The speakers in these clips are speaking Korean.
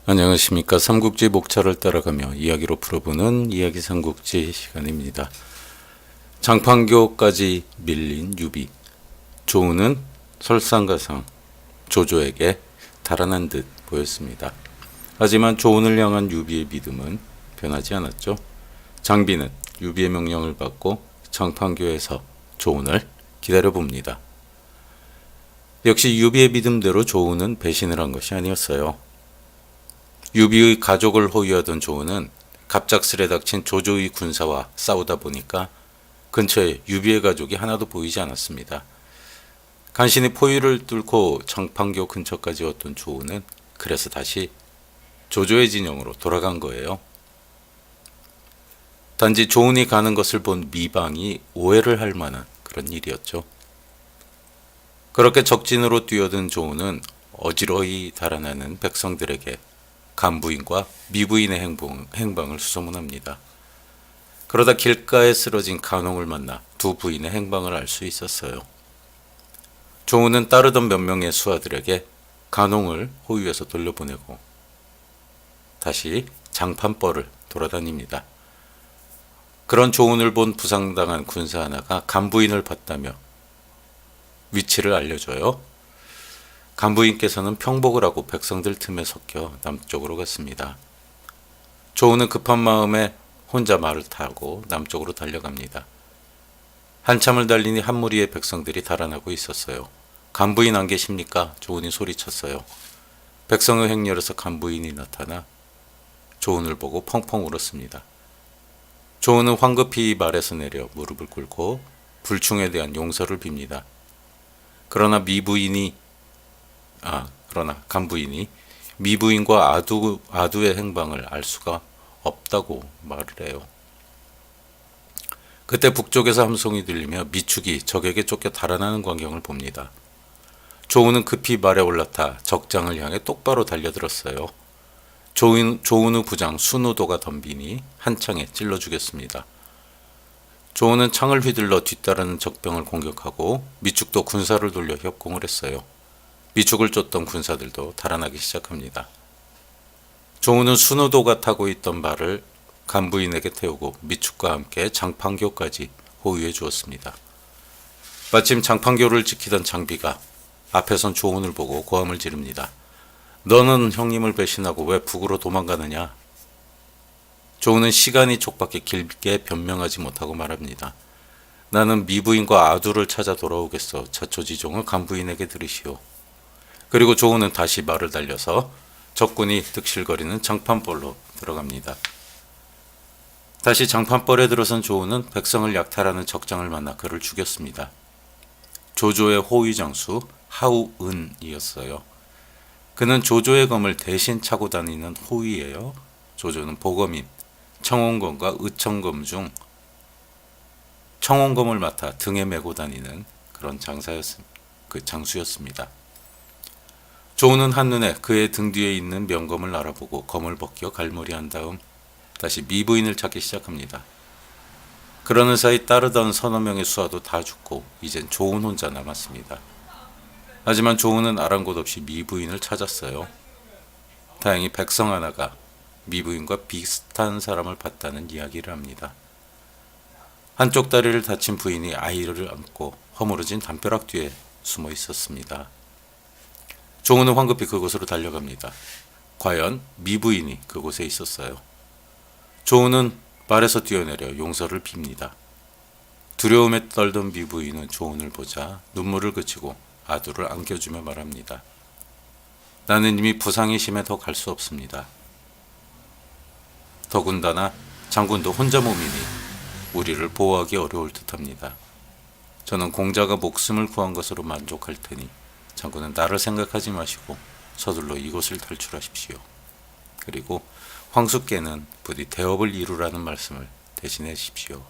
안녕하십니까. 삼국지 목차를 따라가며 이야기로 풀어보는 이야기 삼국지 시간입니다. 장판교까지 밀린 유비. 조우는 설상가상 조조에게 달아난 듯 보였습니다. 하지만 조운을 향한 유비의 믿음은 변하지 않았죠. 장비는 유비의 명령을 받고 장판교에서 조운을 기다려봅니다. 역시 유비의 믿음대로 조운은 배신을 한 것이 아니었어요. 유비의 가족을 호위하던 조은은 갑작스레 닥친 조조의 군사와 싸우다 보니까 근처에 유비의 가족이 하나도 보이지 않았습니다. 간신히 포위를 뚫고 장판교 근처까지 왔던 조은은 그래서 다시 조조의 진영으로 돌아간 거예요. 단지 조은이 가는 것을 본 미방이 오해를 할 만한 그런 일이었죠. 그렇게 적진으로 뛰어든 조은은 어지러이 달아나는 백성들에게 간부인과 미부인의 행방을 수소문합니다. 그러다 길가에 쓰러진 간홍을 만나 두 부인의 행방을 알 수 있었어요. 조우는 따르던 몇 명의 수하들에게 간홍을 호위에서 돌려보내고 다시 장판벌을 돌아다닙니다. 그런 조운을 본 부상당한 군사 하나가 간부인을 봤다며 위치를 알려줘요. 간부인께서는 평복을 하고 백성들 틈에 섞여 남쪽으로 갔습니다. 조우는 급한 마음에 혼자 말을 타고 남쪽으로 달려갑니다. 한참을 달리니 한 무리의 백성들이 달아나고 있었어요. 간부인 안 계십니까? 조운이 소리쳤어요. 백성의 행렬에서 간부인이 나타나 조운을 보고 펑펑 울었습니다. 조운은 황급히 말에서 내려 무릎을 꿇고 불충에 대한 용서를 빕니다. 그러나 간부인이 미부인과 아두의 행방을 알 수가 없다고 말을 해요. 그때 북쪽에서 함성이 들리며 미축이 적에게 쫓겨 달아나는 광경을 봅니다. 조우는 급히 말에 올라타 적장을 향해 똑바로 달려들었어요. 조우의 부장 순우도가 덤비니 한 창에 찔러 죽였습니다. 조우는 창을 휘둘러 뒤따르는 적병을 공격하고 미축도 군사를 돌려 협공을 했어요. 미축을 쫓던 군사들도 달아나기 시작합니다. 조우는 순우도가 타고 있던 말을 간부인에게 태우고 미축과 함께 장판교까지 호위해 주었습니다. 마침 장판교를 지키던 장비가 앞에 선 조운을 보고 고함을 지릅니다. 너는 형님을 배신하고 왜 북으로 도망가느냐? 조운은 시간이 촉박해 길게 변명하지 못하고 말합니다. 나는 미부인과 아두를 찾아 돌아오겠어. 자초지종을 간부인에게 들으시오. 그리고 조우는 다시 말을 달려서 적군이 득실거리는 장판벌로 들어갑니다. 다시 장판벌에 들어선 조우는 백성을 약탈하는 적장을 만나 그를 죽였습니다. 조조의 호위장수 하우은이었어요. 그는 조조의 검을 대신 차고 다니는 호위예요. 조조는 보검인 청원검과 의청검 중 청원검을 맡아 등에 메고 다니는 그런 장수였습니다. 조우는 한눈에 그의 등 뒤에 있는 명검을 알아보고 검을 벗겨 갈무리한 다음 다시 미부인을 찾기 시작합니다. 그러는 사이 따르던 서너 명의 수하도 다 죽고 이젠 조운 혼자 남았습니다. 하지만 조운은 아랑곳 없이 미부인을 찾았어요. 다행히 백성 하나가 미부인과 비슷한 사람을 봤다는 이야기를 합니다. 한쪽 다리를 다친 부인이 아이를 안고 허물어진 담벼락 뒤에 숨어 있었습니다. 조우는 황급히 그곳으로 달려갑니다. 과연 미부인이 그곳에 있었어요. 조우는 말에서 뛰어내려 용서를 빕니다. 두려움에 떨던 미부인은 조운을 보자 눈물을 그치고 아두를 안겨주며 말합니다. 나는 이미 부상이 심해 더 갈 수 없습니다. 더군다나 장군도 혼자 몸이니 우리를 보호하기 어려울 듯합니다. 저는 공자가 목숨을 구한 것으로 만족할 테니 장군은 나를 생각하지 마시고 서둘러 이곳을 탈출하십시오. 그리고 황숙께는 부디 대업을 이루라는 말씀을 대신해 주십시오.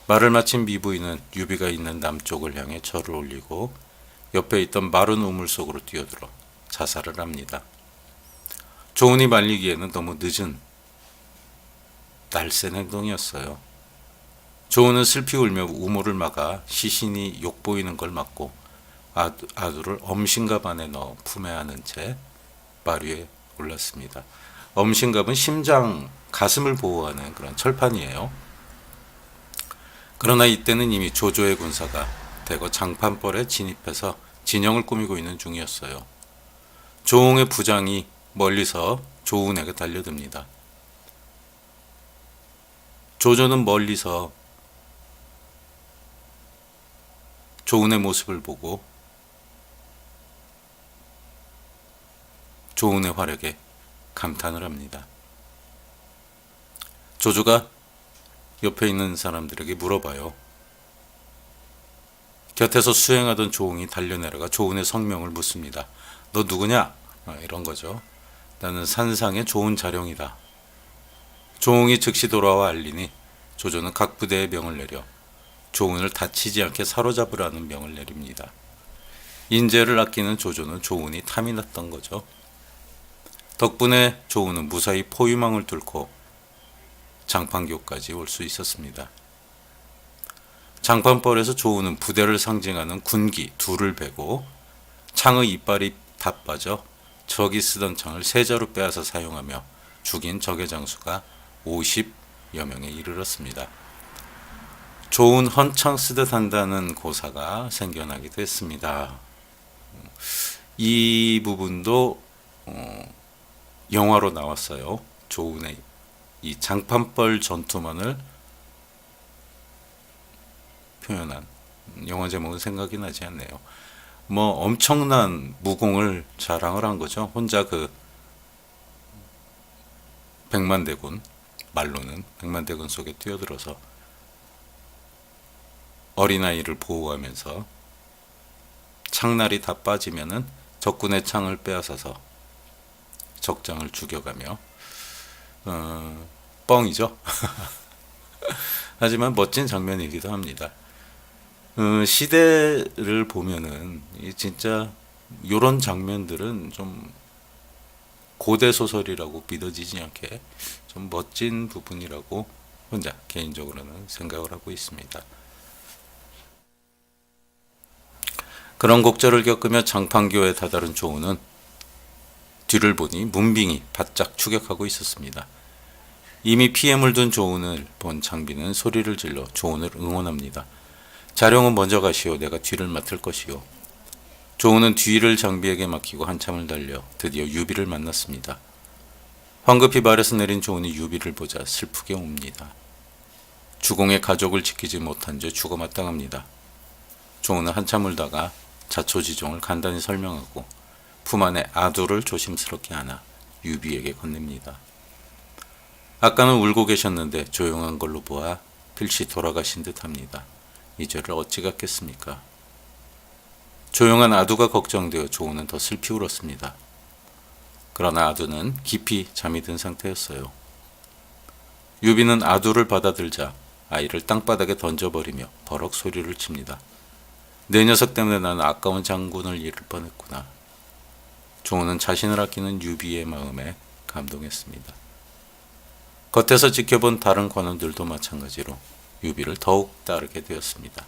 말을 마친 미부인은 유비가 있는 남쪽을 향해 절을 올리고 옆에 있던 마른 우물 속으로 뛰어들어 자살을 합니다. 조운이 말리기에는 너무 늦은 날쌘 행동이었어요. 조운은 슬피 울며 우물을 막아 시신이 욕보이는 걸 막고 아두를 엄신갑 안에 넣어 품에 안은 채 말 위에 올랐습니다. 엄신갑은 심장, 가슴을 보호하는 그런 철판이에요. 그러나 이때는 이미 조조의 군사가 대거 장판벌에 진입해서 진영을 꾸미고 있는 중이었어요. 조홍의 부장이 멀리서 조운에게 달려듭니다. 조조는 멀리서 조운의 모습을 보고 조운의 화력에 감탄을 합니다. 조조가 옆에 있는 사람들에게 물어봐요. 곁에서 수행하던 조홍이 달려내려가 조운의 성명을 묻습니다. 너 누구냐? 이런 거죠. 나는 산상의 조운 자령이다. 조홍이 즉시 돌아와 알리니 조조는 각 부대에 명을 내려 조운을 다치지 않게 사로잡으라는 명을 내립니다. 인재를 아끼는 조조는 조운이 탐이 났던 거죠. 덕분에 조운은 무사히 포위망을 뚫고 장판교까지 올 수 있었습니다. 장판벌에서 조운은 부대를 상징하는 군기 둘을 베고 창의 이빨이 다 빠져 적이 쓰던 창을 세자루 빼앗아 사용하며 죽인 적의 장수가 50여 명에 이르렀습니다. 조운 헌창 쓰듯 한다는 고사가 생겨나기도 했습니다. 이 부분도 영화로 나왔어요. 조운의 이 장판벌 전투만을 표현한 영화 제목은 생각이 나지 않네요. 뭐 엄청난 무공을 자랑을 한 거죠. 혼자 그 백만대군, 말로는 백만대군 속에 뛰어들어서 어린아이를 보호하면서 창날이 다 빠지면은 적군의 창을 빼앗아서 적장을 죽여가며 뻥이죠. 하지만 멋진 장면이기도 합니다. 시대를 보면은 진짜 이런 장면들은 좀 고대 소설이라고 믿어지지 않게 좀 멋진 부분이라고 혼자 개인적으로는 생각을 하고 있습니다. 그런 곡절을 겪으며 장판교에 다다른 조운은 뒤를 보니 문빙이 바짝 추격하고 있었습니다. 이미 피에 물든 조운을 본 장비는 소리를 질러 조운을 응원합니다. 자룡은 먼저 가시오. 내가 뒤를 맡을 것이오. 조운은 뒤를 장비에게 맡기고 한참을 달려 드디어 유비를 만났습니다. 황급히 말에서 내린 조운이 유비를 보자 슬프게 웁니다. 주공의 가족을 지키지 못한 죄 죽어 마땅합니다. 조운은 한참 울다가 자초지종을 간단히 설명하고 품 안에 아두를 조심스럽게 안아 유비에게 건넵니다. 아까는 울고 계셨는데 조용한 걸로 보아 필시 돌아가신 듯합니다. 이 죄를 어찌 갚겠습니까? 조용한 아두가 걱정되어 조운은 더 슬피 울었습니다. 그러나 아두는 깊이 잠이 든 상태였어요. 유비는 아두를 받아들자 아이를 땅바닥에 던져버리며 버럭 소리를 칩니다. 내 녀석 때문에 나는 아까운 장군을 잃을 뻔했구나. 조운은 자신을 아끼는 유비의 마음에 감동했습니다. 겉에서 지켜본 다른 관원들도 마찬가지로 유비를 더욱 따르게 되었습니다.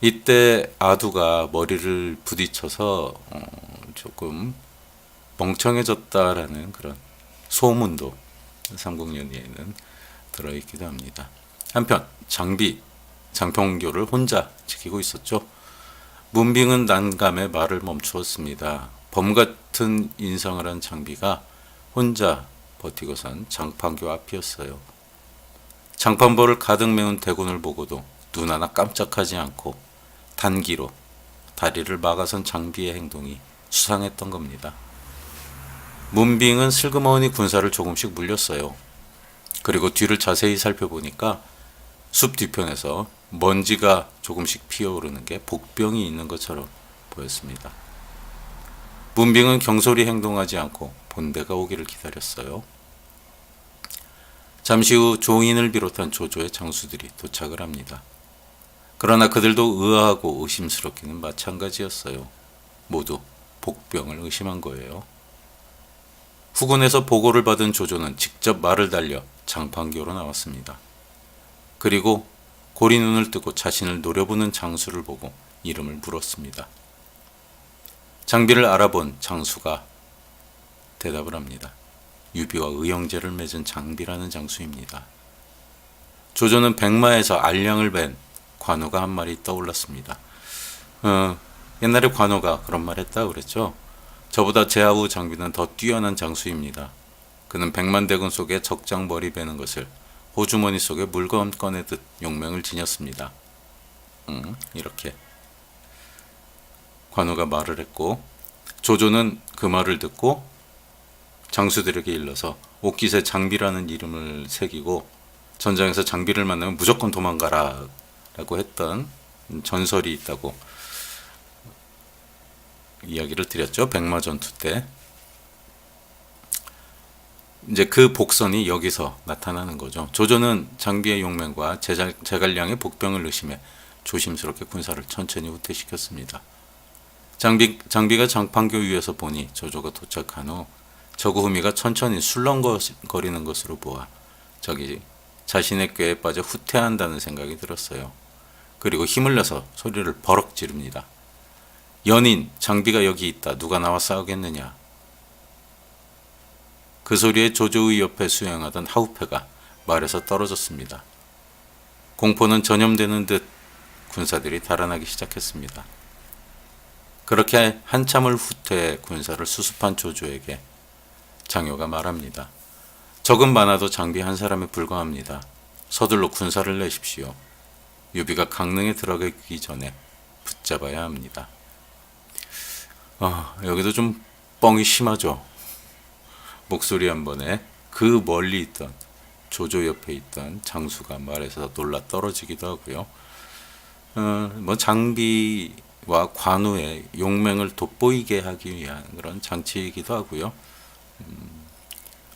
이때 아두가 머리를 부딪혀서 조금 멍청해졌다라는 그런 소문도 삼국연의에는 들어있기도 합니다. 한편 장평교를 혼자 지키고 있었죠. 문빙은 난감해 말을 멈추었습니다. 범같은 인상을 한 장비가 혼자 버티고 선 장판교 앞이었어요. 장판벌을 가득 메운 대군을 보고도 눈 하나 깜짝하지 않고 단기로 다리를 막아선 장비의 행동이 수상했던 겁니다. 문빙은 슬그머니 군사를 조금씩 물렸어요. 그리고 뒤를 자세히 살펴보니까 숲 뒤편에서 먼지가 조금씩 피어오르는 게 복병이 있는 것처럼 보였습니다. 문빙은 경솔히 행동하지 않고 본대가 오기를 기다렸어요. 잠시 후 조인을 비롯한 조조의 장수들이 도착을 합니다. 그러나 그들도 의아하고 의심스럽기는 마찬가지였어요. 모두 복병을 의심한 거예요. 후군에서 보고를 받은 조조는 직접 말을 달려 장판교로 나왔습니다. 그리고 고리 눈을 뜨고 자신을 노려보는 장수를 보고 이름을 물었습니다. 장비를 알아본 장수가 대답을 합니다. 유비와 의형제를 맺은 장비라는 장수입니다. 조조는 백마에서 알량을 벤 관우가 한 말이 떠올랐습니다. 옛날에 관우가 그런 말 했다고 그랬죠. 저보다 제아우 장비는 더 뛰어난 장수입니다. 그는 백만대군 속에 적장 머리 베는 것을 호주머니 속에 물건 꺼내듯 용맹을 지녔습니다. 이렇게 관우가 말을 했고, 조조는 그 말을 듣고 장수들에게 일러서 옥깃에 장비라는 이름을 새기고 전장에서 장비를 만나면 무조건 도망가라 라고 했던 전설이 있다고 이야기를 드렸죠. 백마전투 때. 이제 그 복선이 여기서 나타나는 거죠. 조조는 장비의 용맹과 제갈량의 복병을 의심해 조심스럽게 군사를 천천히 후퇴시켰습니다. 장비가 장판교 위에서 보니 조조가 도착한 후 저구후미가 천천히 술렁거리는 것으로 보아 저기 자신의 꾀에 빠져 후퇴한다는 생각이 들었어요. 그리고 힘을 내서 소리를 버럭 지릅니다. 연인, 장비가 여기 있다. 누가 나와 싸우겠느냐. 그 소리에 조조의 옆에 수행하던 하우페가 말에서 떨어졌습니다. 공포는 전염되는 듯 군사들이 달아나기 시작했습니다. 그렇게 한참을 후퇴해 군사를 수습한 조조에게 장효가 말합니다. 적은 많아도 장비 한 사람에 불과합니다. 서둘러 군사를 내십시오. 유비가 강릉에 들어가기 전에 붙잡아야 합니다. 여기도 좀 뻥이 심하죠. 목소리 한 번에 그 멀리 있던 조조 옆에 있던 장수가 말에서 놀라 떨어지기도 하고요. 장비와 관우의 용맹을 돋보이게 하기 위한 그런 장치이기도 하고요.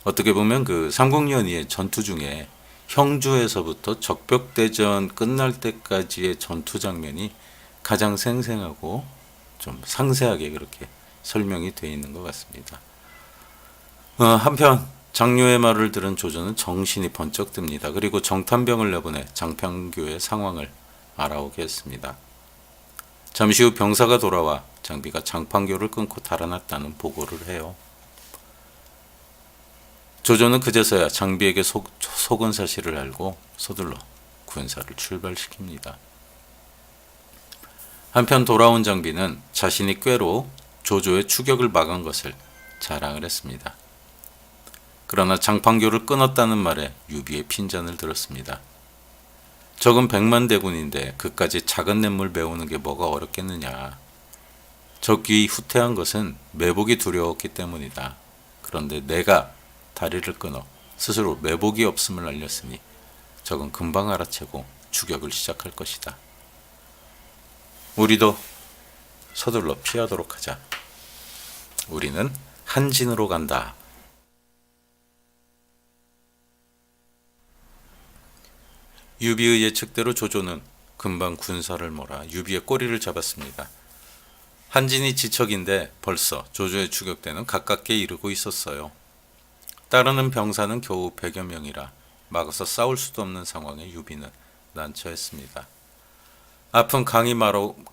어떻게 보면 그 삼국연의의 전투 중에 형주에서부터 적벽대전 끝날 때까지의 전투 장면이 가장 생생하고 좀 상세하게 그렇게 설명이 되어 있는 것 같습니다. 한편 장료의 말을 들은 조조는 정신이 번쩍 듭니다. 그리고 정탐병을 내보내 장판교의 상황을 알아오게 했습니다. 잠시 후 병사가 돌아와 장비가 장판교를 끊고 달아났다는 보고를 해요. 조조는 그제서야 장비에게 속은 사실을 알고 서둘러 군사를 출발시킵니다. 한편 돌아온 장비는 자신이 꾀로 조조의 추격을 막은 것을 자랑을 했습니다. 그러나 장판교를 끊었다는 말에 유비의 핀잔을 들었습니다. 적은 100만 대군인데 그까지 작은 냇물 메우는 게 뭐가 어렵겠느냐. 적이 후퇴한 것은 매복이 두려웠기 때문이다. 그런데 내가 다리를 끊어 스스로 매복이 없음을 알렸으니 적은 금방 알아채고 추격을 시작할 것이다. 우리도 서둘러 피하도록 하자. 우리는 한진으로 간다. 유비의 예측대로 조조는 금방 군사를 몰아 유비의 꼬리를 잡았습니다. 한진이 지척인데 벌써 조조의 추격대는 가깝게 이르고 있었어요. 따르는 병사는 겨우 100여 명이라 막아서 싸울 수도 없는 상황에 유비는 난처했습니다. 앞은 강이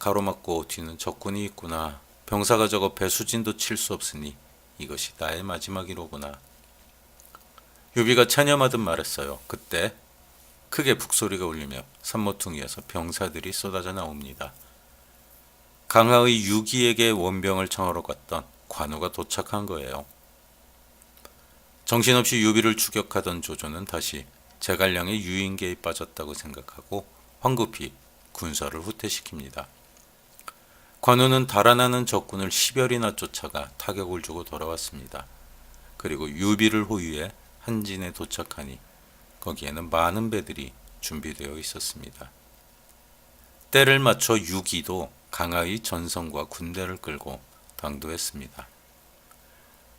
가로막고 뒤는 적군이 있구나. 병사가 적어 배수진도 칠 수 없으니 이것이 나의 마지막이로구나. 유비가 체념하듯 말했어요. 그때 크게 북소리가 울리며 산모퉁이에서 병사들이 쏟아져 나옵니다. 강하의 유기에게 원병을 청하러 갔던 관우가 도착한 거예요. 정신없이 유비를 추격하던 조조는 다시 제갈량의 유인계에 빠졌다고 생각하고 황급히 군사를 후퇴시킵니다. 관우는 달아나는 적군을 10여리나 쫓아가 타격을 주고 돌아왔습니다. 그리고 유비를 호위해 한진에 도착하니 거기에는 많은 배들이 준비되어 있었습니다. 때를 맞춰 유기도 강하의 전성과 군대를 끌고 당도했습니다.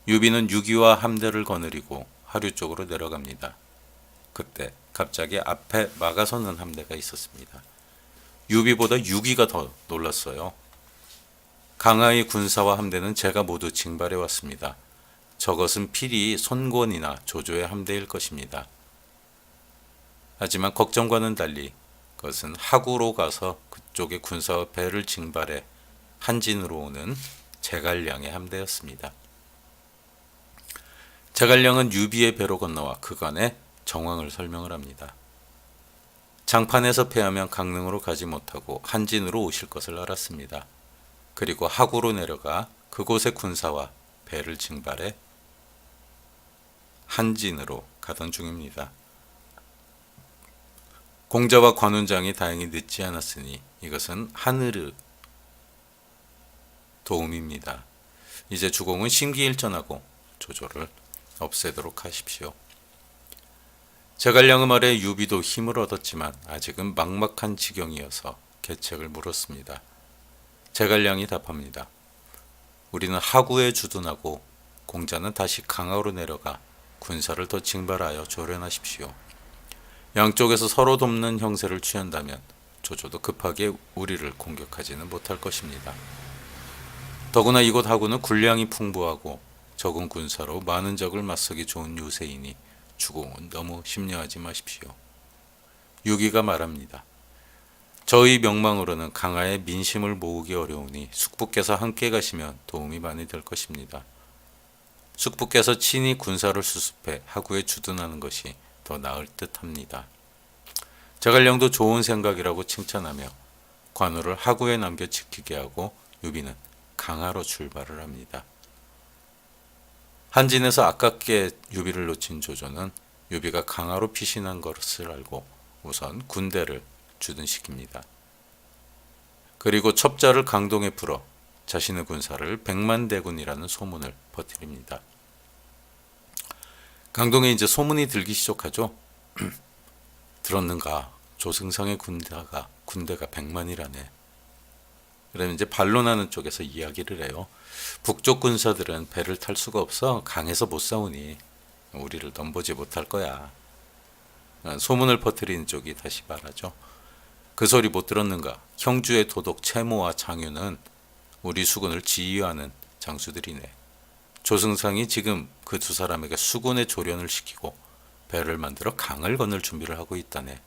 유비는 유기와 함대를 거느리고 하류 쪽으로 내려갑니다. 그때 갑자기 앞에 막아서는 함대가 있었습니다. 유비보다 유기가 더 놀랐어요. 강하의 군사와 함대는 제가 모두 징발해 왔습니다. 저것은 필히 손권이나 조조의 함대일 것입니다. 하지만 걱정과는 달리 그것은 하구로 가서 그쪽의 군사와 배를 징발해 한진으로 오는 제갈량의 함대였습니다. 제갈량은 유비의 배로 건너와 그간의 정황을 설명을 합니다. 장판에서 패하면 강릉으로 가지 못하고 한진으로 오실 것을 알았습니다. 그리고 하구로 내려가 그곳의 군사와 배를 징발해 한진으로 가던 중입니다. 공자와 관운장이 다행히 늦지 않았으니 이것은 하늘의 도움입니다. 이제 주공은 심기일전하고 조조를 없애도록 하십시오. 제갈량의 말에 유비도 힘을 얻었지만 아직은 막막한 지경이어서 계책을 물었습니다. 제갈량이 답합니다. 우리는 하구에 주둔하고 공자는 다시 강화로 내려가 군사를 더 징발하여 조련하십시오. 양쪽에서 서로 돕는 형세를 취한다면 조조도 급하게 우리를 공격하지는 못할 것입니다. 더구나 이곳 하구는 군량이 풍부하고 적은 군사로 많은 적을 맞서기 좋은 요새이니 주공은 너무 심려하지 마십시오. 유기가 말합니다. 저희 명망으로는 강하의 민심을 모으기 어려우니 숙부께서 함께 가시면 도움이 많이 될 것입니다. 숙부께서 친히 군사를 수습해 하구에 주둔하는 것이 더 나을 듯합니다. 제갈량도 좋은 생각이라고 칭찬하며 관우를 하구에 남겨 지키게 하고 유비는 강하로 출발을 합니다. 한진에서 아깝게 유비를 놓친 조조는 유비가 강하로 피신한 것을 알고 우선 군대를 주둔시킵니다. 그리고 첩자를 강동에 풀어 자신의 군사를 백만대군이라는 소문을 퍼뜨립니다. 강동에 이제 소문이 들기 시작하죠. 들었는가? 조승상의 군대가 100만이라네. 그러면 이제 반론하는 쪽에서 이야기를 해요. 북쪽 군사들은 배를 탈 수가 없어 강에서 못 싸우니 우리를 넘보지 못할 거야. 소문을 퍼뜨리는 쪽이 다시 말하죠. 그 소리 못 들었는가? 형주의 도독 채모와 장유는 우리 수군을 지휘하는 장수들이네. 조승상이 지금 그 두 사람에게 수군의 조련을 시키고 배를 만들어 강을 건널 준비를 하고 있다네.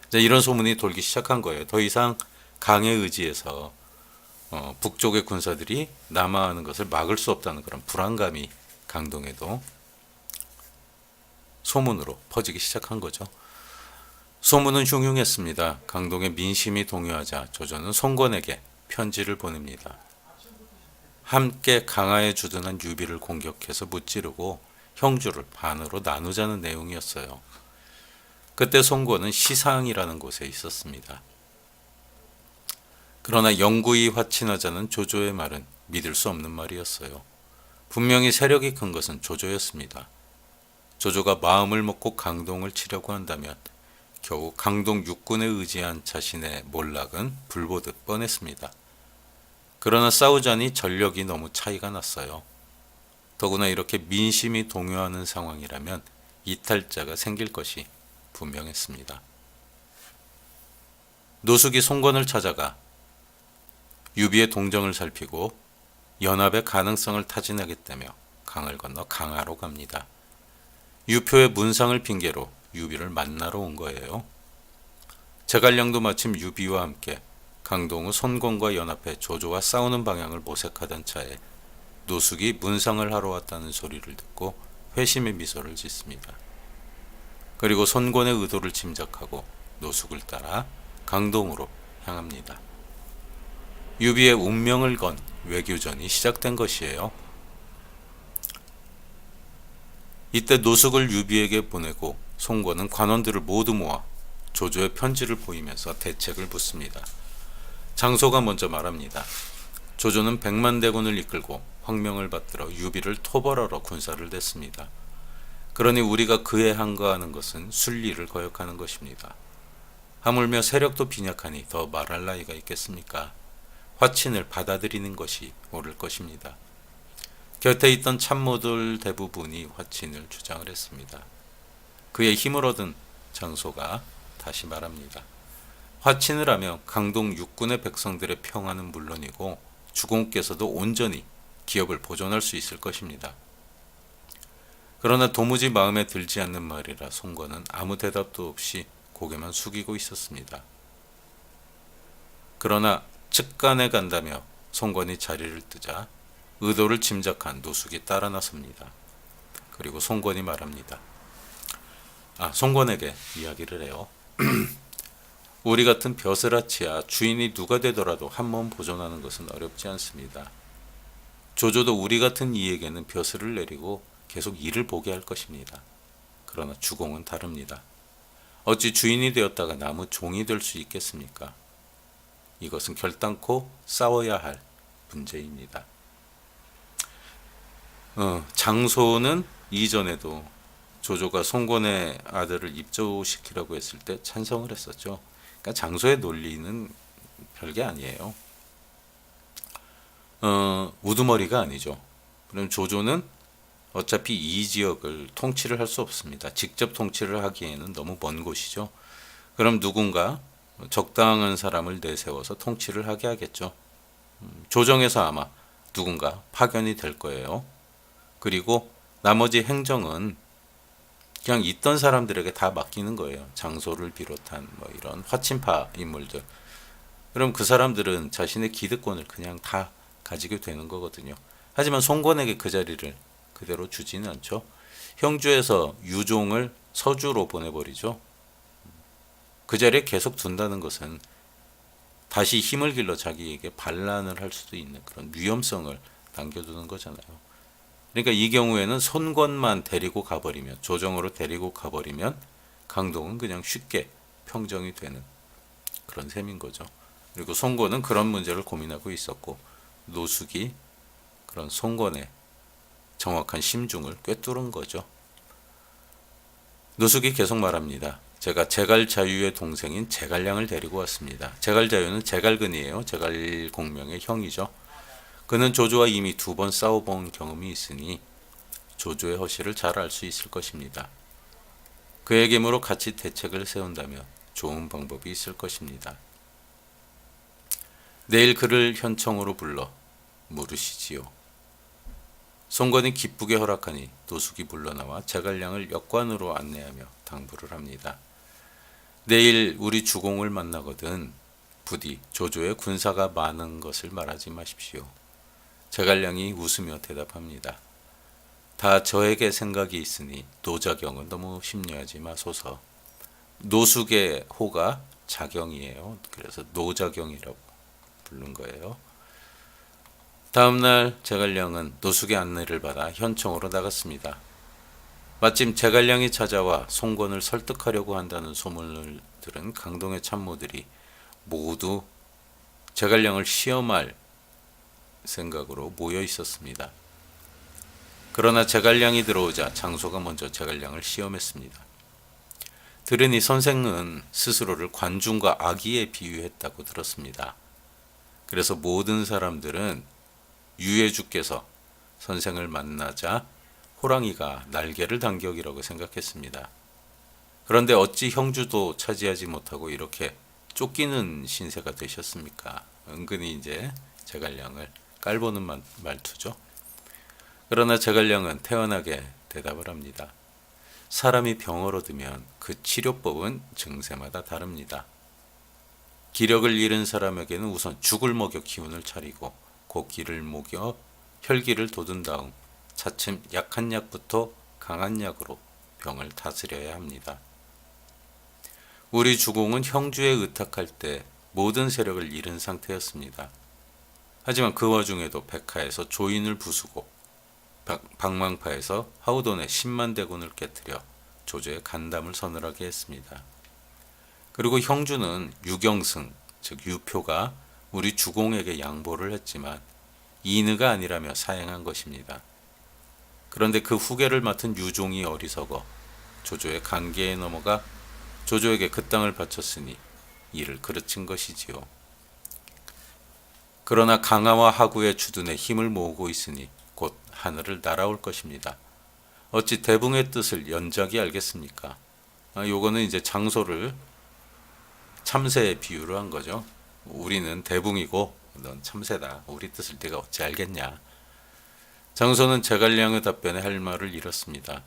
이제 이런 소문이 돌기 시작한 거예요. 더 이상 강에 의지해서 북쪽의 군사들이 남하하는 것을 막을 수 없다는 그런 불안감이 강동에도 소문으로 퍼지기 시작한 거죠. 소문은 흉흉했습니다. 강동의 민심이 동요하자 조조는 송건에게 편지를 보냅니다. 함께 강하에 주둔한 유비를 공격해서 무찌르고 형주를 반으로 나누자는 내용이었어요. 그때 송건은 시상이라는 곳에 있었습니다. 그러나 영구히 화친하자는 조조의 말은 믿을 수 없는 말이었어요. 분명히 세력이 큰 것은 조조였습니다. 조조가 마음을 먹고 강동을 치려고 한다면 겨우 강동 육군에 의지한 자신의 몰락은 불보듯 뻔했습니다. 그러나 싸우자니 전력이 너무 차이가 났어요. 더구나 이렇게 민심이 동요하는 상황이라면 이탈자가 생길 것이 분명했습니다. 노숙이 송건을 찾아가 유비의 동정을 살피고 연합의 가능성을 타진하겠다며 강을 건너 강하로 갑니다. 유표의 문상을 핑계로 유비를 만나러 온 거예요. 제갈량도 마침 유비와 함께 강동의 손건과 연합해 조조와 싸우는 방향을 모색하던 차에 노숙이 문상을 하러 왔다는 소리를 듣고 회심의 미소를 짓습니다. 그리고 손건의 의도를 짐작하고 노숙을 따라 강동으로 향합니다. 유비의 운명을 건 외교전이 시작된 것이에요. 이때 노숙을 유비에게 보내고 송건은 관원들을 모두 모아 조조의 편지를 보이면서 대책을 묻습니다. 장소가 먼저 말합니다. 조조는 100만대군을 이끌고 황명을 받들어 유비를 토벌하러 군사를 냈습니다. 그러니 우리가 그에 항거하는 것은 순리를 거역하는 것입니다. 하물며 세력도 빈약하니 더 말할 나위가 있겠습니까? 화친을 받아들이는 것이 옳을 것입니다. 곁에 있던 참모들 대부분이 화친을 주장을 했습니다. 그의 힘을 얻은 장소가 다시 말합니다. 화친을 하면 강동 육군의 백성들의 평화는 물론이고 주공께서도 온전히 기업을 보존할 수 있을 것입니다. 그러나 도무지 마음에 들지 않는 말이라 송건은 아무 대답도 없이 고개만 숙이고 있었습니다. 그러나 측간에 간다며 송건이 자리를 뜨자 의도를 짐작한 노숙이 따라 나섭니다. 그리고 송권이 말합니다. 송권에게 이야기를 해요. 우리 같은 벼슬아치야 주인이 누가 되더라도 한 몸 보존하는 것은 어렵지 않습니다. 조조도 우리 같은 이에게는 벼슬을 내리고 계속 일을 보게 할 것입니다. 그러나 주공은 다릅니다. 어찌 주인이 되었다가 남의 종이 될 수 있겠습니까? 이것은 결단코 싸워야 할 문제입니다. 장소는 이전에도 조조가 송권의 아들을 입조시키라고 했을 때 찬성을 했었죠. 그러니까 장소의 논리는 별게 아니에요. 우두머리가 아니죠. 그럼 조조는 어차피 이 지역을 통치를 할 수 없습니다. 직접 통치를 하기에는 너무 먼 곳이죠. 그럼 누군가 적당한 사람을 내세워서 통치를 하게 하겠죠. 조정에서 아마 누군가 파견이 될 거예요. 그리고 나머지 행정은 그냥 있던 사람들에게 다 맡기는 거예요. 장소를 비롯한 뭐 이런 화친파 인물들. 그럼 그 사람들은 자신의 기득권을 그냥 다 가지게 되는 거거든요. 하지만 송권에게 그 자리를 그대로 주지는 않죠. 형주에서 유종을 서주로 보내버리죠. 그 자리에 계속 둔다는 것은 다시 힘을 길러 자기에게 반란을 할 수도 있는 그런 위험성을 남겨두는 거잖아요. 그러니까 이 경우에는 손권만 데리고 가버리면, 조정으로 데리고 가버리면 강동은 그냥 쉽게 평정이 되는 그런 셈인 거죠. 그리고 송권은 그런 문제를 고민하고 있었고, 노숙이 그런 송권의 정확한 심중을 꿰뚫은 거죠. 노숙이 계속 말합니다. 제가 제갈자유의 동생인 제갈량을 데리고 왔습니다. 제갈자유는 제갈근이에요. 제갈공명의 형이죠. 그는 조조와 이미 2번 싸워본 경험이 있으니 조조의 허실을 잘 알 수 있을 것입니다. 그에게므로 같이 대책을 세운다면 좋은 방법이 있을 것입니다. 내일 그를 현청으로 불러 물으시지요. 송권이 기쁘게 허락하니 노숙이 물러나와 제갈량을 역관으로 안내하며 당부를 합니다. 내일 우리 주공을 만나거든 부디 조조의 군사가 많은 것을 말하지 마십시오. 제갈량이 웃으며 대답합니다. 다 저에게 생각이 있으니 노자경은 너무 심려하지 마소서. 노숙의 호가 자경이에요. 그래서 노자경이라고 부른 거예요. 다음날 제갈량은 노숙의 안내를 받아 현청으로 나갔습니다. 마침 제갈량이 찾아와 송권을 설득하려고 한다는 소문을 들은 강동의 참모들이 모두 제갈량을 시험할 생각으로 모여 있었습니다. 그러나 제갈량이 들어오자 장소가 먼저 제갈량을 시험했습니다. 들으니 선생은 스스로를 관중과 아기에 비유했다고 들었습니다. 그래서 모든 사람들은 유해주께서 선생을 만나자 호랑이가 날개를 단 격이라고 생각했습니다. 그런데 어찌 형주도 차지하지 못하고 이렇게 쫓기는 신세가 되셨습니까? 은근히 이제 제갈량을 깔보는 말투죠. 그러나 제갈량은 태연하게 대답을 합니다. 사람이 병을 얻으면 그 치료법은 증세마다 다릅니다. 기력을 잃은 사람에게는 우선 죽을 먹여 기운을 차리고 고기를 먹여 혈기를 돋운 다음 차츰 약한 약부터 강한 약으로 병을 다스려야 합니다. 우리 주공은 형주에 의탁할 때 모든 세력을 잃은 상태였습니다. 하지만 그 와중에도 백하에서 조인을 부수고 박망파에서 하우돈의 10만 대군을 깨뜨려 조조의 간담을 서늘하게 했습니다. 그리고 형주는 유경승, 즉 유표가 우리 주공에게 양보를 했지만 이느가 아니라며 사행한 것입니다. 그런데 그 후계를 맡은 유종이 어리석어 조조의 관계에 넘어가 조조에게 그 땅을 바쳤으니 이를 그르친 것이지요. 그러나 강하와 하구의 주둔에 힘을 모으고 있으니 곧 하늘을 날아올 것입니다. 어찌 대붕의 뜻을 연작이 알겠습니까? 요거는 이제 장소를 참새에 비유를 한 거죠. 우리는 대붕이고 넌 참새다. 우리 뜻을 네가 어찌 알겠냐. 장소는 제갈량의 답변에 할 말을 잃었습니다.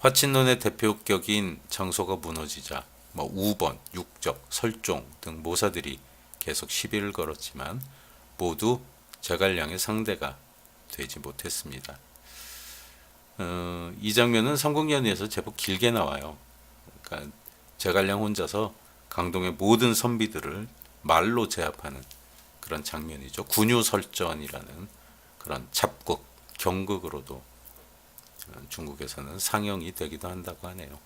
화친론의 대표격인 장소가 무너지자 우번, 육적, 설종 등 모사들이 계속 시비를 걸었지만 모두 제갈량의 상대가 되지 못했습니다. 이 장면은 삼국연의에서 제법 길게 나와요. 그러니까 제갈량 혼자서 강동의 모든 선비들을 말로 제압하는 그런 장면이죠. 군유설전이라는 그런 잡곡, 경극으로도 중국에서는 상영이 되기도 한다고 하네요.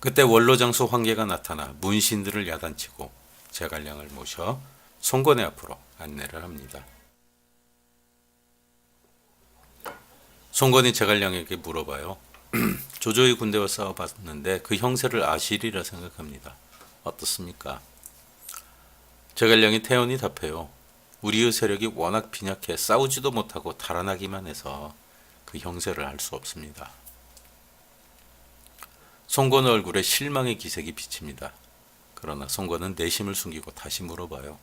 그때 원로장수 황계가 나타나 문신들을 야단치고 제갈량을 모셔 송건의 앞으로 안내를 합니다. 송건이 제갈량에게 물어봐요. 조조의 군대와 싸워봤는데 그 형세를 아시리라 생각합니다. 어떻습니까? 제갈량이 태연히 답해요. 우리의 세력이 워낙 빈약해 싸우지도 못하고 달아나기만 해서 그 형세를 알 수 없습니다. 송건의 얼굴에 실망의 기색이 비칩니다. 그러나 송건은 내심을 숨기고 다시 물어봐요.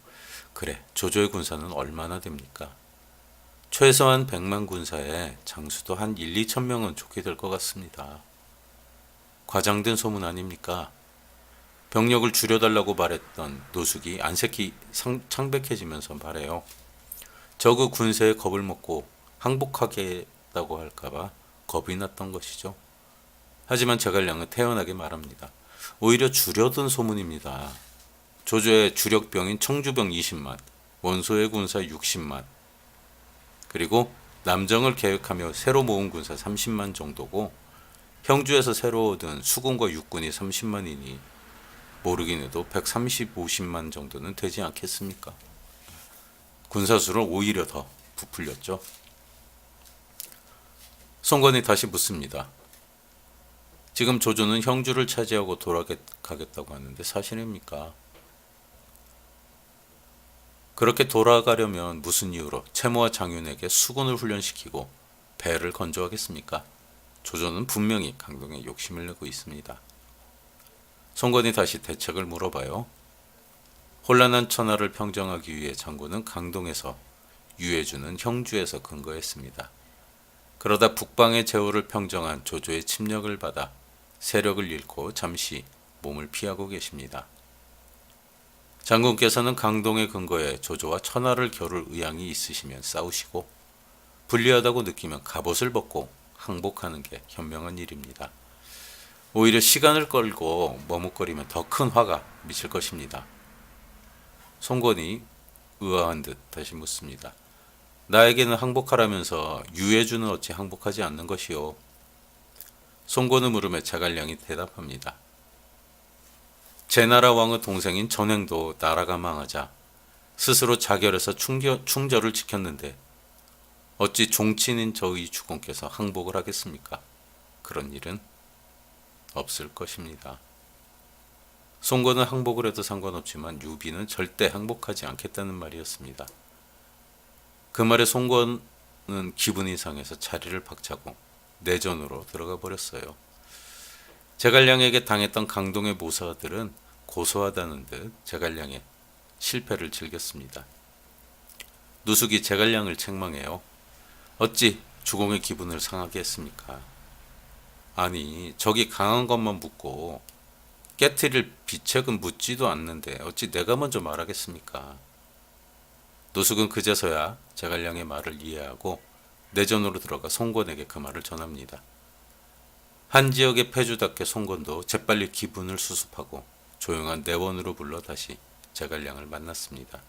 그래, 조조의 군사는 얼마나 됩니까? 최소한 100만 군사에 장수도 한 1, 2천 명은 좋게 될 것 같습니다. 과장된 소문 아닙니까? 병력을 줄여달라고 말했던 노숙이 안색이 창백해지면서 말해요. 저그 군세에 겁을 먹고 항복하겠다고 할까봐 겁이 났던 것이죠. 하지만 제갈량은 태연하게 말합니다. 오히려 줄여든 소문입니다. 조조의 주력병인 청주병 20만, 원소의 군사 60만, 그리고 남정을 계획하며 새로 모은 군사 30만 정도고 형주에서 새로 얻은 수군과 육군이 30만이니 모르긴 해도 130~50만 정도는 되지 않겠습니까? 군사수를 오히려 더 부풀렸죠. 송건이 다시 묻습니다. 지금 조조는 형주를 차지하고 돌아가겠다고 하는데 사실입니까? 그렇게 돌아가려면 무슨 이유로 채무와 장윤에게 수군을 훈련시키고 배를 건조하겠습니까? 조조는 분명히 강동에 욕심을 내고 있습니다. 송건이 다시 대책을 물어봐요. 혼란한 천하를 평정하기 위해 장군은 강동에서 유해주는 형주에서 근거했습니다. 그러다 북방의 제후를 평정한 조조의 침략을 받아 세력을 잃고 잠시 몸을 피하고 계십니다. 장군께서는 강동의 근거에 조조와 천하를 겨룰 의향이 있으시면 싸우시고 불리하다고 느끼면 갑옷을 벗고 항복하는 게 현명한 일입니다. 오히려 시간을 끌고 머뭇거리면 더 큰 화가 미칠 것입니다. 송건이 의아한 듯 다시 묻습니다. 나에게는 항복하라면서 유해주는 어찌 항복하지 않는 것이요? 송건의 물음에 제갈량이 대답합니다. 제나라 왕의 동생인 전행도 나라가 망하자 스스로 자결해서 충절을 지켰는데 어찌 종친인 저의 주공께서 항복을 하겠습니까? 그런 일은 없을 것입니다. 송건은 항복을 해도 상관없지만 유비는 절대 항복하지 않겠다는 말이었습니다. 그 말에 송건은 기분이 상해서 자리를 박차고 내전으로 들어가 버렸어요. 제갈량에게 당했던 강동의 모사들은 고소하다는 듯 제갈량의 실패를 즐겼습니다. 누숙이 제갈량을 책망해요. 어찌 주공의 기분을 상하게 했습니까? 아니, 저기 강한 것만 묻고 깨트릴 비책은 묻지도 않는데 어찌 내가 먼저 말하겠습니까? 누숙은 그제서야 제갈량의 말을 이해하고 내전으로 들어가 송건에게 그 말을 전합니다. 한 지역의 패주답게 송건도 재빨리 기분을 수습하고 조용한 내원으로 불러 다시 제갈량을 만났습니다.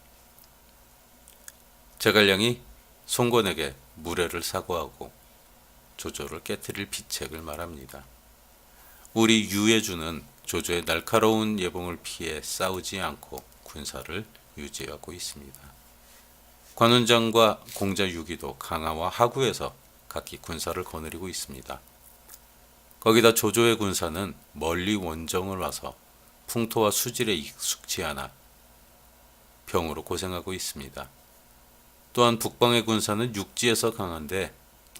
제갈량이 송건에게 무례를 사과하고 조조를 깨트릴 비책을 말합니다. 우리 유해주는 조조의 날카로운 예봉을 피해 싸우지 않고 군사를 유지하고 있습니다. 관운장과 공자 유기도 강화와 하구에서 각기 군사를 거느리고 있습니다. 거기다 조조의 군사는 멀리 원정을 와서 풍토와 수질에 익숙지 않아 병으로 고생하고 있습니다. 또한 북방의 군사는 육지에서 강한데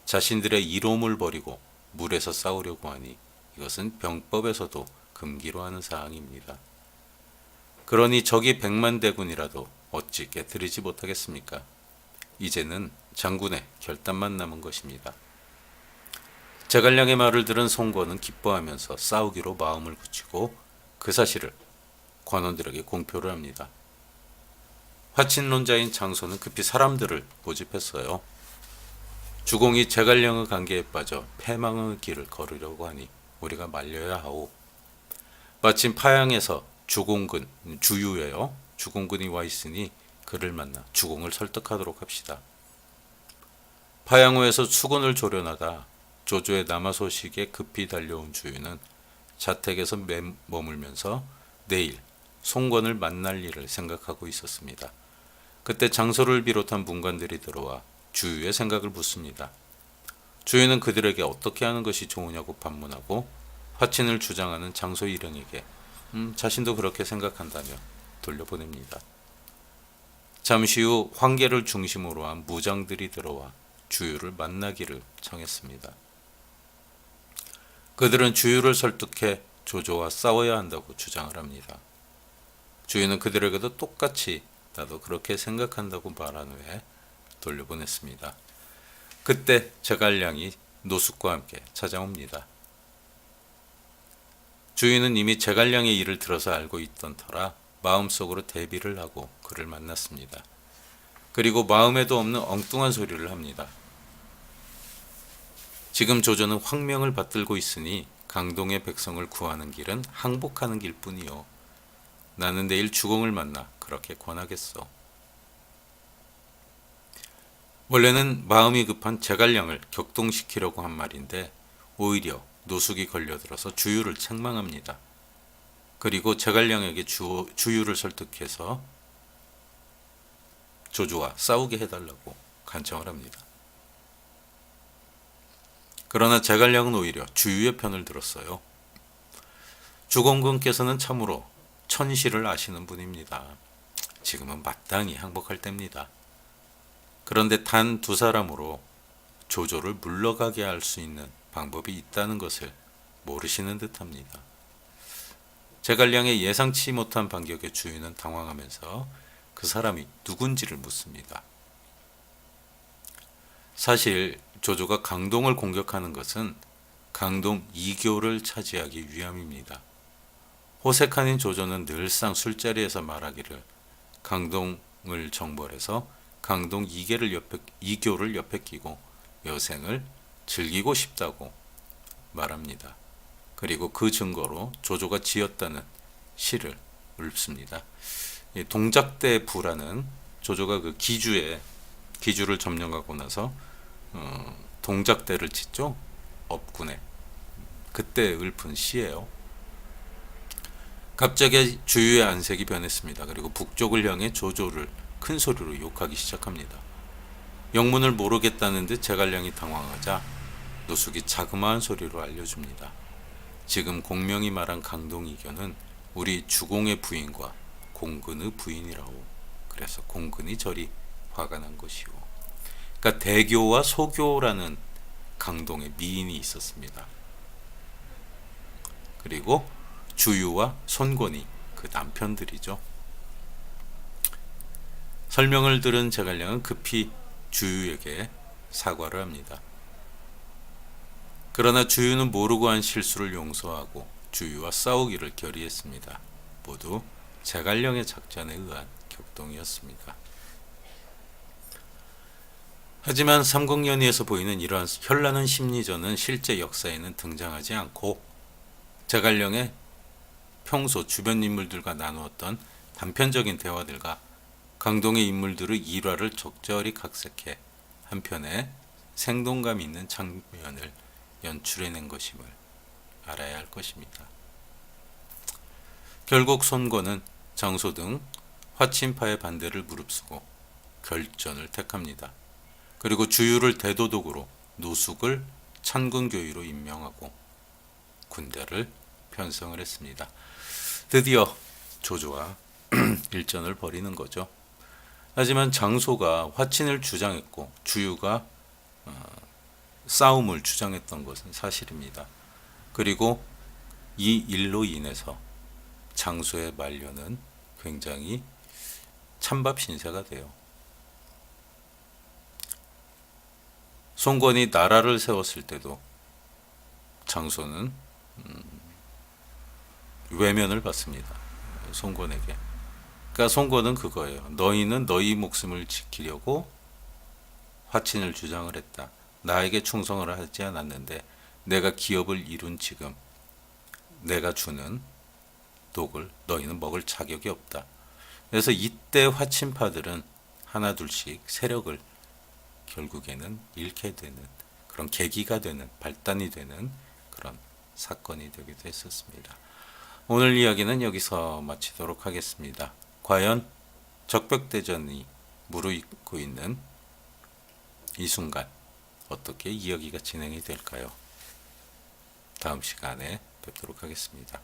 자신들의 이로움을 버리고 물에서 싸우려고 하니 이것은 병법에서도 금기로 하는 사항입니다. 그러니 적이 100만 대군이라도 어찌 깨뜨리지 못하겠습니까? 이제는 장군의 결단만 남은 것입니다. 제갈량의 말을 들은 송건은 기뻐하면서 싸우기로 마음을 굳히고 그 사실을 관원들에게 공표를 합니다. 화친론자인 장소는 급히 사람들을 모집했어요. 주공이 제갈량의 관계에 빠져 패망의 길을 걸으려고 하니 우리가 말려야 하오. 마침 파양에서 주공근, 주유예요. 주공근이 와 있으니 그를 만나 주공을 설득하도록 합시다. 파양호에서 수군을 조련하다 조조의 남하 소식에 급히 달려온 주유는 자택에서 머물면서 내일 송건을 만날 일을 생각하고 있었습니다. 그때 장소를 비롯한 문관들이 들어와 주유의 생각을 묻습니다. 주유는 그들에게 어떻게 하는 것이 좋으냐고 반문하고 화친을 주장하는 장소 일행에게 자신도 그렇게 생각한다며 돌려보냅니다. 잠시 후 황계를 중심으로 한 무장들이 들어와 주유를 만나기를 청했습니다. 그들은 주유를 설득해 조조와 싸워야 한다고 주장을 합니다. 주유는 그들에게도 똑같이 나도 그렇게 생각한다고 말한 후에 돌려보냈습니다. 그때 제갈량이 노숙과 함께 찾아옵니다. 주유는 이미 제갈량의 일을 들어서 알고 있던 터라 마음속으로 대비를 하고 그를 만났습니다. 그리고 마음에도 없는 엉뚱한 소리를 합니다. 지금 조조는 황명을 받들고 있으니 강동의 백성을 구하는 길은 항복하는 길뿐이요. 나는 내일 주공을 만나 그렇게 권하겠소. 원래는 마음이 급한 제갈량을 격동시키려고 한 말인데 오히려 노숙이 걸려들어서 주유를 책망합니다. 그리고 제갈량에게 주유를 설득해서 조조와 싸우게 해달라고 간청을 합니다. 그러나 제갈량은 오히려 주유의 편을 들었어요. 주공군께서는 참으로 천시를 아시는 분입니다. 지금은 마땅히 항복할 때입니다. 그런데 단 두 사람으로 조조를 물러가게 할 수 있는 방법이 있다는 것을 모르시는 듯합니다. 제갈량의 예상치 못한 반격에 주유는 당황하면서 그 사람이 누군지를 묻습니다. 사실 조조가 강동을 공격하는 것은 강동 이교를 차지하기 위함입니다. 호색한인 조조는 늘상 술자리에서 말하기를 강동을 정벌해서 강동 이교를 옆에 끼고 여생을 즐기고 싶다고 말합니다. 그리고 그 증거로 조조가 지었다는 시를 읊습니다. 동작대 부라는 조조가 그 기주를 점령하고 나서 동작대를 짓죠. 업군에. 그때 읊은 시예요. 갑자기 주유의 안색이 변했습니다. 그리고 북쪽을 향해 조조를 큰 소리로 욕하기 시작합니다. 영문을 모르겠다는 듯 제갈량이 당황하자 노숙이 자그마한 소리로 알려줍니다. 지금 공명이 말한 강동이교는 우리 주공의 부인과 공근의 부인이라오. 그래서 공근이 저리 화가 난 것이오. 그러니까 대교와 소교라는 강동의 미인이 있었습니다. 그리고 주유와 손권이 그 남편들이죠. 설명을 들은 제갈량은 급히 주유에게 사과를 합니다. 그러나 주유는 모르고 한 실수를 용서하고 주유와 싸우기를 결의했습니다. 모두 제갈량의 작전에 의한 격동이었습니다. 하지만 삼국연의에서 보이는 이러한 현란한 심리전은 실제 역사에는 등장하지 않고 제갈량의 평소 주변 인물들과 나누었던 단편적인 대화들과 강동의 인물들의 일화를 적절히 각색해 한편에 생동감 있는 장면을 연출해낸 것임을 알아야 할 것입니다. 결국 손권은 장소 등 화친파의 반대를 무릅쓰고 결전을 택합니다. 그리고 주유를 대도독으로 노숙을 찬군교위로 임명하고 군대를 편성을 했습니다. 드디어 조조와 일전을 벌이는 거죠. 하지만 장소가 화친을 주장했고 주유가 싸움을 주장했던 것은 사실입니다. 그리고 이 일로 인해서 장소의 만료는 굉장히 찬밥 신세가 돼요. 송건이 나라를 세웠을 때도 장소는 외면을 받습니다. 송건에게. 그러니까 송건은 그거예요. 너희는 너희 목숨을 지키려고 화친을 주장을 했다. 나에게 충성을 하지 않았는데 내가 기업을 이룬 지금 내가 주는 독을 너희는 먹을 자격이 없다. 그래서 이때 화친파들은 하나둘씩 세력을 결국에는 잃게 되는 그런 계기가 되는 발단이 되는 그런 사건이 되기도 했었습니다. 오늘 이야기는 여기서 마치도록 하겠습니다. 과연 적벽대전이 무르익고 있는 이 순간 어떻게 이야기가 진행이 될까요? 다음 시간에 뵙도록 하겠습니다.